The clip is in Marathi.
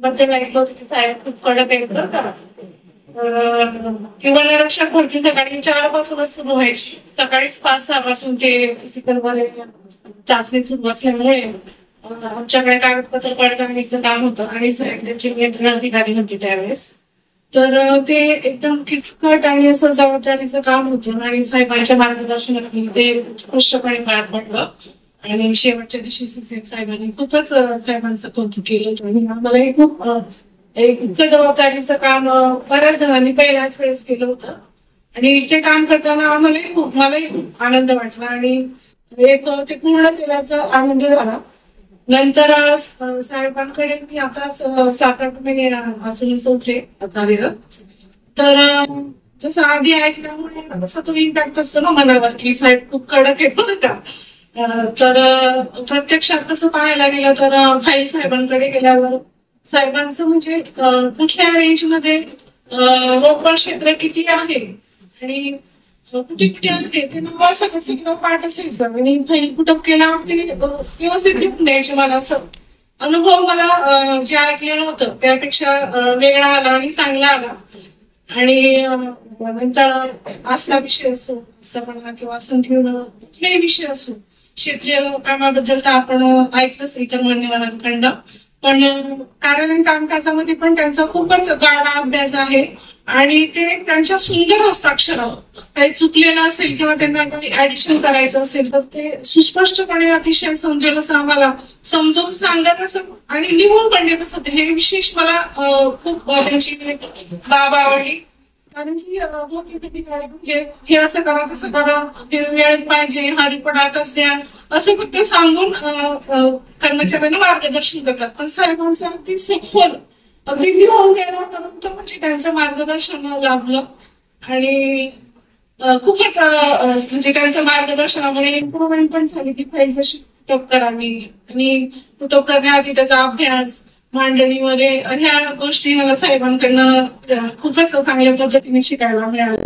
बद्दल ऐकलं होतं, तिचा साहेब खूप कडक आहेत बरं का. ती वनरक्षक भरती सकाळी 4 पासूनच सुरू व्हायची. सकाळीच 5-6 पासून ते फिजिकल मध्ये चाचणी सुरू असल्यामुळे आमच्याकडे कागदपत्र पडताळणीचं काम होतं आणि त्यांचे नियंत्रण अधिकारी होते त्यावेळेस. तर ते एकदम किचकट आणि असं जबाबदारीचं काम होतं आणि साहेबांच्या मार्गदर्शनाखाली ते उत्कृष्टपणे पार पडलं. आणि शेवटच्या दिवशी सीसीएफ साहेबांनी खूपच साहेबांचं कौतुक केलं आणि आम्हालाही खूप इतकं जबाबदारीचं काम बऱ्याच जणांनी पहिल्याच वेळेस केलं होतं. आणि ते काम करताना मलाही खूप आनंद वाटला आणि एक ते पूर्ण केल्याचा आनंद झाला. नंतर साहेबांकडे मी आताच 7-8 महिने अजूनच होते कार्यरत. तर जसं आधी ऐकल्यामुळे तसा तो इम्पॅक्ट असतो ना मनावर की साहेब खूप कडक आहेत बरं का. तर प्रत्यक्षात तसं पाहायला गेलं तर फाईल साहेबांकडे गेल्यावर साहेबांचं म्हणजे कुठल्या रेंजमध्ये रोपण क्षेत्र किती आहे आणि कुठे कुठे आहे ते नाव सगळं पाठ असायचं आणि फाईल कुठं केला ते व्यवस्थित घेऊन द्यायचे. मला असं अनुभव मला जे ऐकलेलं होतं त्यापेक्षा वेगळा आला आणि चांगला आला. आणि नंतर असला विषय असो म्हणा किंवा संख्येनं कुठलेही विषय असो क्षेत्रीय कामाबद्दल तर आपण ऐकलंच इतर मान्यवरांकडनं. पण कार्यालयीन कामकाजामध्ये पण त्यांचा खूपच गाढा अभ्यास आहे आणि ते त्यांच्या सुंदर हस्ताक्षरावर काही चुकलेलं असेल किंवा त्यांना काही ऍडिशन करायचं असेल तर ते सुस्पष्टपणे अतिशय समजेल असं आम्हाला समजावून सांगत असत आणि लिहून पण देत असत. हे विशेष मला खूप त्यांची बाब आवडली. कारण की म्हणजे हे असं करा तसं करा हे वेळेत पाहिजे हा रिपोर्ट आताच द्या असं फक्त सांगून कर्मचाऱ्यांना मार्गदर्शन करतात. पण साहेबांचं अगदी सखोल अगदी लिहून देण्यापर्यंत म्हणजे त्यांचं मार्गदर्शन लाभलं आणि खूपच म्हणजे त्यांच्या मार्गदर्शनामुळे इम्प्रुव्हमेंट पण झाली की फाईल कशी पुटअप करावी आणि पुटअप करण्याआधी त्याचा अभ्यास मांडणीमध्ये ह्या गोष्टी मला साहेबांकडनं खूपच चांगल्या पद्धतीने शिकायला मिळाल्या.